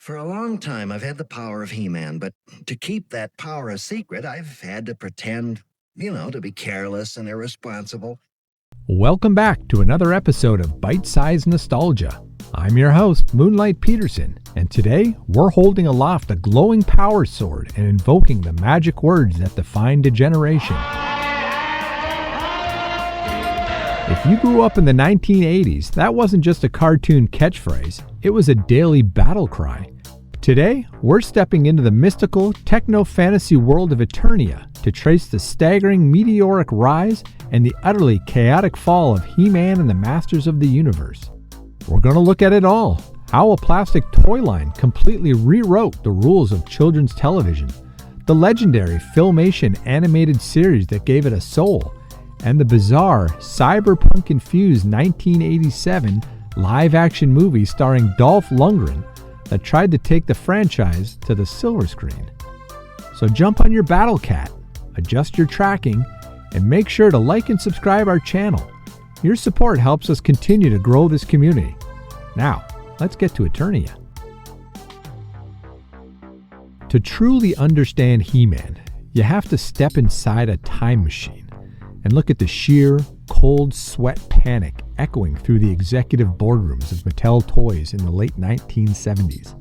For a long time, I've had the power of He-Man, but to keep that power a secret, I've had to pretend, to be careless and irresponsible. Welcome back to another episode of Bite-Sized Nostalgia. I'm your host, Moonlight Peterson, and today we're holding aloft a glowing power sword and invoking the magic words that define degeneration. If you grew up in the 1980s, that wasn't just a cartoon catchphrase, it was a daily battle cry. Today, we're stepping into the mystical, techno-fantasy world of Eternia to trace the staggering meteoric rise and the utterly chaotic fall of He-Man and the Masters of the Universe. We're going to look at it all, how a plastic toy line completely rewrote the rules of children's television, the legendary Filmation animated series that gave it a soul, and the bizarre, cyberpunk-infused 1987 live-action movie starring Dolph Lundgren that tried to take the franchise to the silver screen. So jump on your battle cat, adjust your tracking, and make sure to like and subscribe our channel. Your support helps us continue to grow this community. Now, let's get to Eternia. To truly understand He-Man, you have to step inside a time machine and look at the sheer, cold sweat panic echoing through the executive boardrooms of Mattel Toys in the late 1970s.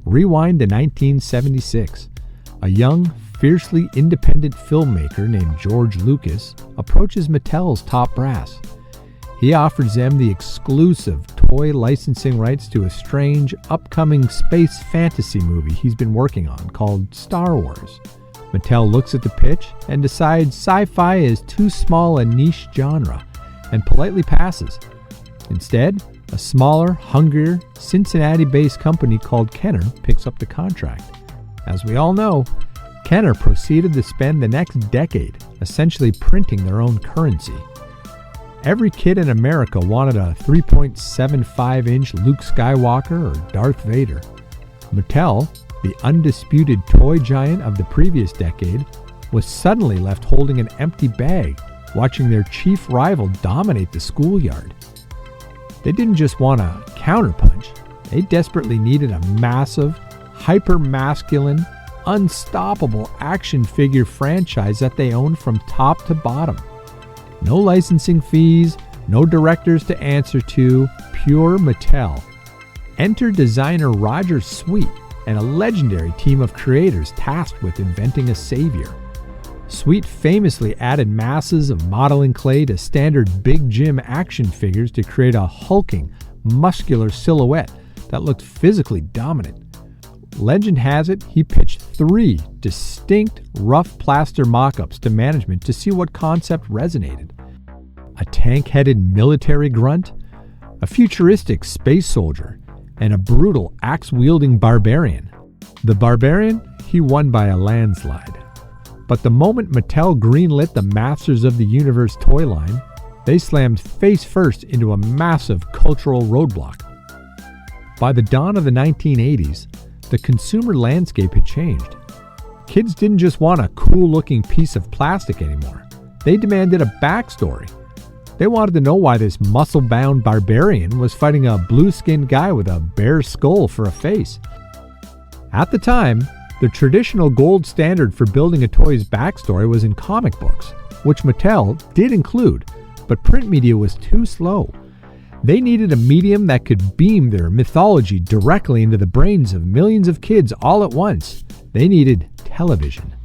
Rewind to 1976. A young, fiercely independent filmmaker named George Lucas approaches Mattel's top brass. He offers them the exclusive toy licensing rights to a strange, upcoming space fantasy movie he's been working on called Star Wars. Mattel looks at the pitch and decides sci-fi is too small a niche genre and politely passes. Instead, a smaller, hungrier, Cincinnati-based company called Kenner picks up the contract. As we all know, Kenner proceeded to spend the next decade essentially printing their own currency. Every kid in America wanted a 3.75-inch Luke Skywalker or Darth Vader. Mattel, the undisputed toy giant of the previous decade, was suddenly left holding an empty bag, watching their chief rival dominate the schoolyard. They didn't just want a counterpunch, they desperately needed a massive, hyper-masculine, unstoppable action figure franchise that they owned from top to bottom. No licensing fees, no directors to answer to, pure Mattel. Enter designer Roger Sweet and a legendary team of creators tasked with inventing a savior. Sweet famously added masses of modeling clay to standard Big Jim action figures to create a hulking, muscular silhouette that looked physically dominant. Legend has it he pitched 3 distinct rough plaster mock-ups to management to see what concept resonated. A tank-headed military grunt, a futuristic space soldier, and a brutal axe-wielding barbarian. The barbarian, he won by a landslide. But the moment Mattel greenlit the Masters of the Universe toy line, they slammed face first into a massive cultural roadblock. By the dawn of the 1980s, the consumer landscape had changed. Kids didn't just want a cool-looking piece of plastic anymore. They demanded a backstory. They wanted to know why this muscle-bound barbarian was fighting a blue-skinned guy with a bear skull for a face. At the time, the traditional gold standard for building a toy's backstory was in comic books, which Mattel did include, but print media was too slow. They needed a medium that could beam their mythology directly into the brains of millions of kids all at once. They needed television.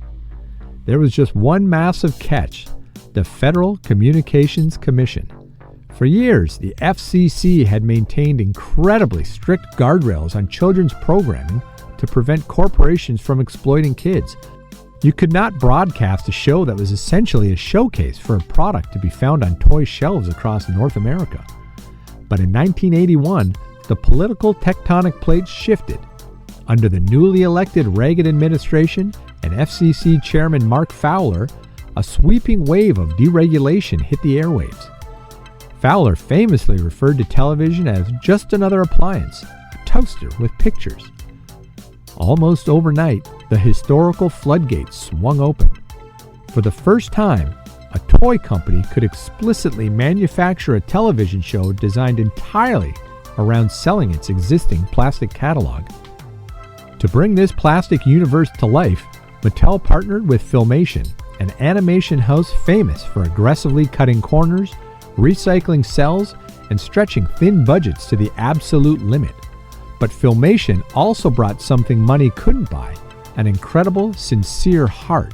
There was just one massive catch: the Federal Communications Commission. For years, the FCC had maintained incredibly strict guardrails on children's programming to prevent corporations from exploiting kids. You could not broadcast a show that was essentially a showcase for a product to be found on toy shelves across North America. But in 1981, the political tectonic plates shifted. Under the newly elected Reagan administration and FCC Chairman Mark Fowler, a sweeping wave of deregulation hit the airwaves. Fowler famously referred to television as just another appliance, a toaster with pictures. Almost overnight, the historical floodgates swung open. For the first time, a toy company could explicitly manufacture a television show designed entirely around selling its existing plastic catalog. To bring this plastic universe to life, Mattel partnered with Filmation, an animation house famous for aggressively cutting corners, recycling cells, and stretching thin budgets to the absolute limit. But Filmation also brought something money couldn't buy, an incredible, sincere heart.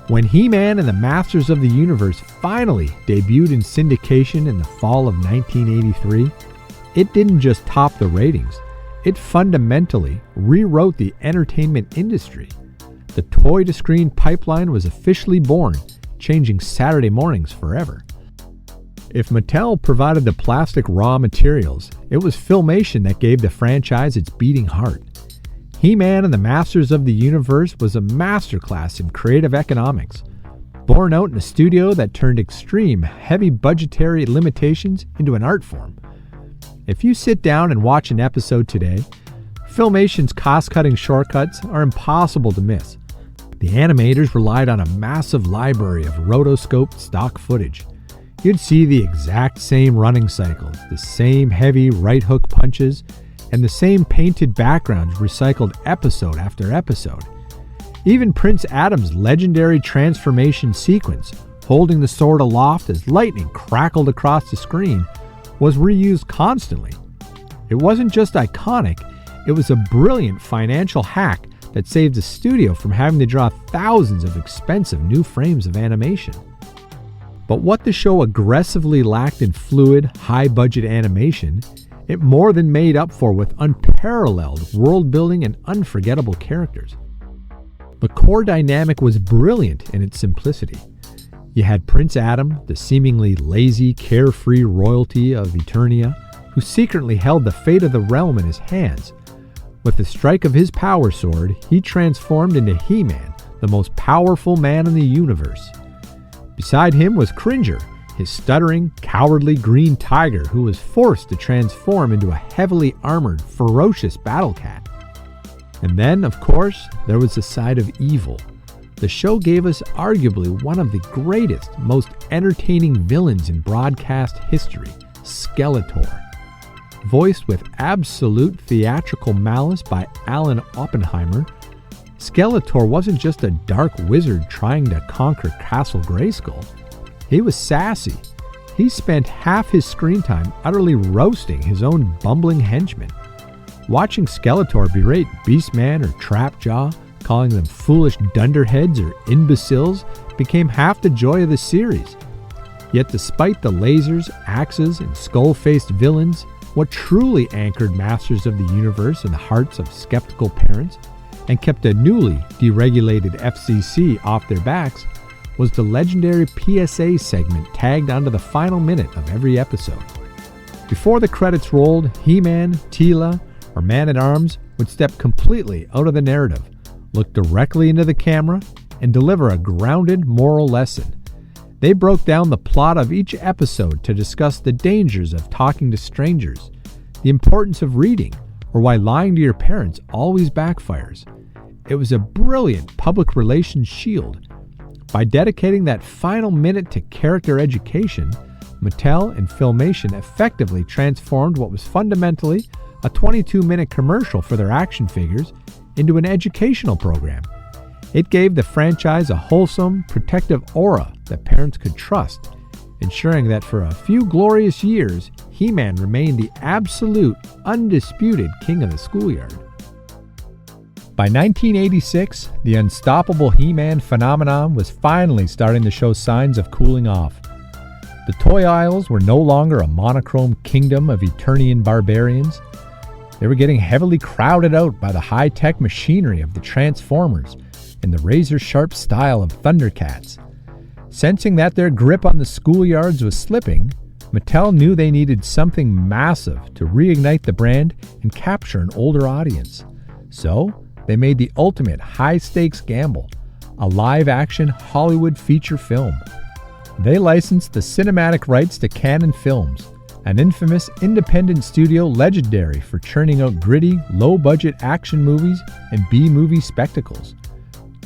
When He-Man and the Masters of the Universe finally debuted in syndication in the fall of 1983, it didn't just top the ratings, it fundamentally rewrote the entertainment industry. The toy-to-screen pipeline was officially born, changing Saturday mornings forever. If Mattel provided the plastic raw materials, it was Filmation that gave the franchise its beating heart. He-Man and the Masters of the Universe was a masterclass in creative economics, born out in a studio that turned extreme, heavy budgetary limitations into an art form. If you sit down and watch an episode today, Filmation's cost-cutting shortcuts are impossible to miss. The animators relied on a massive library of rotoscoped stock footage. You'd see the exact same running cycles, the same heavy right hook punches, and the same painted backgrounds recycled episode after episode. Even Prince Adam's legendary transformation sequence, holding the sword aloft as lightning crackled across the screen, was reused constantly. It wasn't just iconic, it was a brilliant financial hack that saved the studio from having to draw thousands of expensive new frames of animation. But what the show aggressively lacked in fluid, high-budget animation, it more than made up for with unparalleled world-building and unforgettable characters. The core dynamic was brilliant in its simplicity. You had Prince Adam, the seemingly lazy, carefree royalty of Eternia, who secretly held the fate of the realm in his hands. With the strike of his power sword, he transformed into He-Man, the most powerful man in the universe. Beside him was Cringer, his stuttering, cowardly green tiger who was forced to transform into a heavily armored, ferocious battle cat. And then, of course, there was the side of evil. The show gave us arguably one of the greatest, most entertaining villains in broadcast history, Skeletor. Voiced with absolute theatrical malice by Alan Oppenheimer, Skeletor wasn't just a dark wizard trying to conquer Castle Grayskull. He was sassy. He spent half his screen time utterly roasting his own bumbling henchmen. Watching Skeletor berate Beastman or Trapjaw, calling them foolish dunderheads or imbeciles, became half the joy of the series. Yet despite the lasers, axes, and skull-faced villains, what truly anchored Masters of the Universe in the hearts of skeptical parents and kept a newly deregulated FCC off their backs was the legendary PSA segment tagged onto the final minute of every episode. Before the credits rolled, He-Man, Teela, or Man-at-Arms would step completely out of the narrative, look directly into the camera, and deliver a grounded moral lesson. They broke down the plot of each episode to discuss the dangers of talking to strangers, the importance of reading, or why lying to your parents always backfires. It was a brilliant public relations shield. By dedicating that final minute to character education, Mattel and Filmation effectively transformed what was fundamentally a 22-minute commercial for their action figures into an educational program. It gave the franchise a wholesome, protective aura that parents could trust, ensuring that for a few glorious years, He-Man remained the absolute, undisputed king of the schoolyard. By 1986, the unstoppable He-Man phenomenon was finally starting to show signs of cooling off. The toy aisles were no longer a monochrome kingdom of Eternian barbarians. They were getting heavily crowded out by the high-tech machinery of the Transformers and the razor-sharp style of Thundercats. Sensing that their grip on the schoolyards was slipping, Mattel knew they needed something massive to reignite the brand and capture an older audience. So, they made the ultimate high-stakes gamble, a live-action Hollywood feature film. They licensed the cinematic rights to Cannon Films, an infamous independent studio legendary for churning out gritty, low-budget action movies and B-movie spectacles.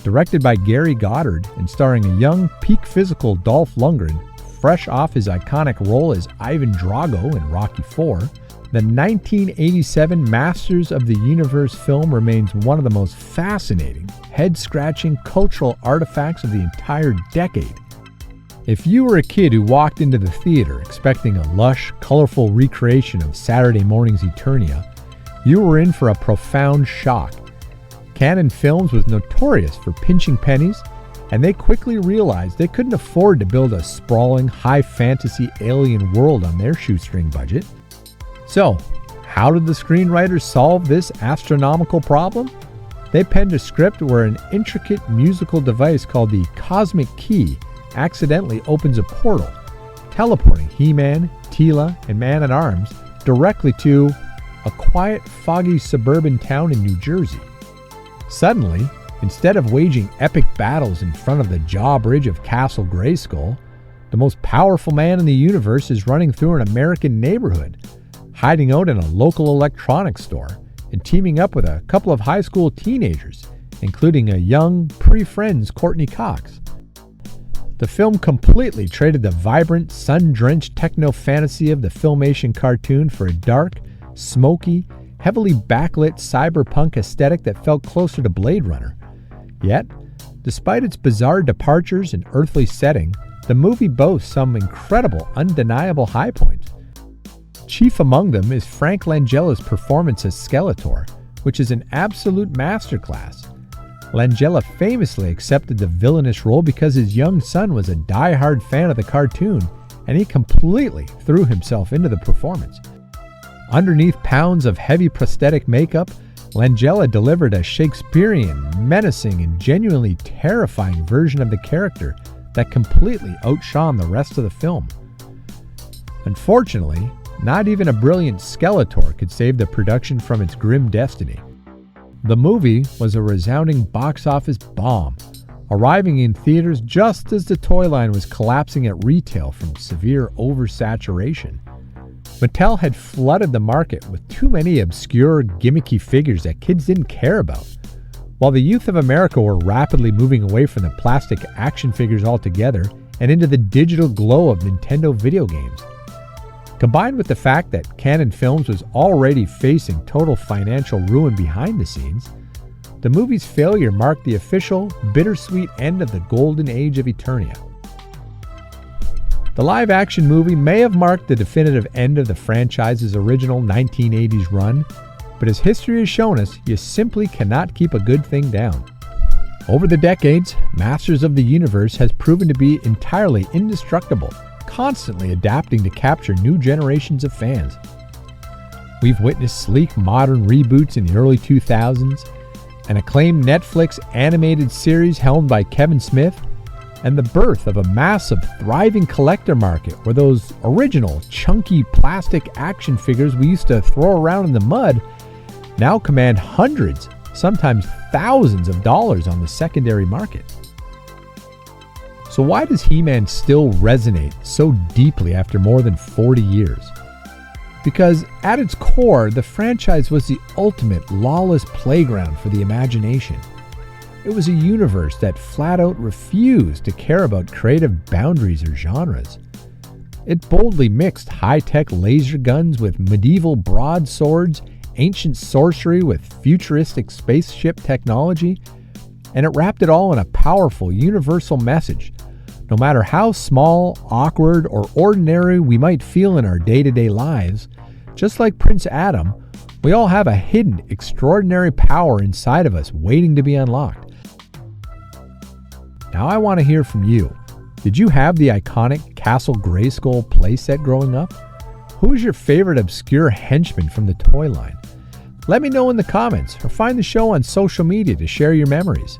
Directed by Gary Goddard and starring a young, peak physical Dolph Lundgren, fresh off his iconic role as Ivan Drago in Rocky IV, The 1987 Masters of the Universe film remains one of the most fascinating, head-scratching cultural artifacts of the entire decade. If you were a kid who walked into the theater expecting a lush, colorful recreation of Saturday morning's Eternia, you were in for a profound shock. Cannon Films was notorious for pinching pennies, and they quickly realized they couldn't afford to build a sprawling, high-fantasy alien world on their shoestring budget. So, how did the screenwriters solve this astronomical problem? They penned a script where an intricate musical device called the Cosmic Key accidentally opens a portal, teleporting He-Man, Teela, and Man-at-Arms directly to a quiet, foggy suburban town in New Jersey. Suddenly, instead of waging epic battles in front of the drawbridge of Castle Grayskull, the most powerful man in the universe is running through an American neighborhood, hiding out in a local electronics store, and teaming up with a couple of high school teenagers, including a young, pre-Friends Courtney Cox. The film completely traded the vibrant, sun-drenched techno-fantasy of the Filmation cartoon for a dark, smoky, heavily backlit cyberpunk aesthetic that felt closer to Blade Runner. Yet, despite its bizarre departures and earthly setting, the movie boasts some incredible, undeniable high points. Chief among them is Frank Langella's performance as Skeletor, which is an absolute masterclass. Langella famously accepted the villainous role because his young son was a die-hard fan of the cartoon, and he completely threw himself into the performance. Underneath pounds of heavy prosthetic makeup, Langella delivered a Shakespearean, menacing, and genuinely terrifying version of the character that completely outshone the rest of the film. Unfortunately, not even a brilliant Skeletor could save the production from its grim destiny. The movie was a resounding box office bomb, arriving in theaters just as the toy line was collapsing at retail from severe oversaturation. Mattel had flooded the market with too many obscure, gimmicky figures that kids didn't care about, while the youth of America were rapidly moving away from the plastic action figures altogether and into the digital glow of Nintendo video games. Combined with the fact that Cannon Films was already facing total financial ruin behind the scenes, the movie's failure marked the official, bittersweet end of the golden age of Eternia. The live-action movie may have marked the definitive end of the franchise's original 1980s run, but as history has shown us, you simply cannot keep a good thing down. Over the decades, Masters of the Universe has proven to be entirely indestructible, constantly adapting to capture new generations of fans. We've witnessed sleek modern reboots in the early 2000s, an acclaimed Netflix animated series helmed by Kevin Smith, and the birth of a massive, thriving collector market where those original, chunky plastic action figures we used to throw around in the mud now command hundreds, sometimes thousands of dollars on the secondary market. So why does He-Man still resonate so deeply after more than 40 years? Because at its core, the franchise was the ultimate lawless playground for the imagination. It was a universe that flat out refused to care about creative boundaries or genres. It boldly mixed high-tech laser guns with medieval broadswords, ancient sorcery with futuristic spaceship technology, and it wrapped it all in a powerful, universal message. No matter how small, awkward, or ordinary we might feel in our day-to-day lives, just like Prince Adam, we all have a hidden, extraordinary power inside of us waiting to be unlocked. Now I want to hear from you. Did you have the iconic Castle Grayskull playset growing up? Who is your favorite obscure henchman from the toy line? Let me know in the comments or find the show on social media to share your memories.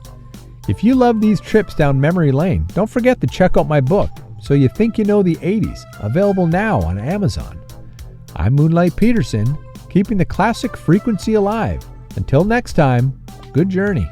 If you love these trips down memory lane, don't forget to check out my book, So You Think You Know the 80s, available now on Amazon. I'm Moonlight Peterson, keeping the classic frequency alive. Until next time, good journey.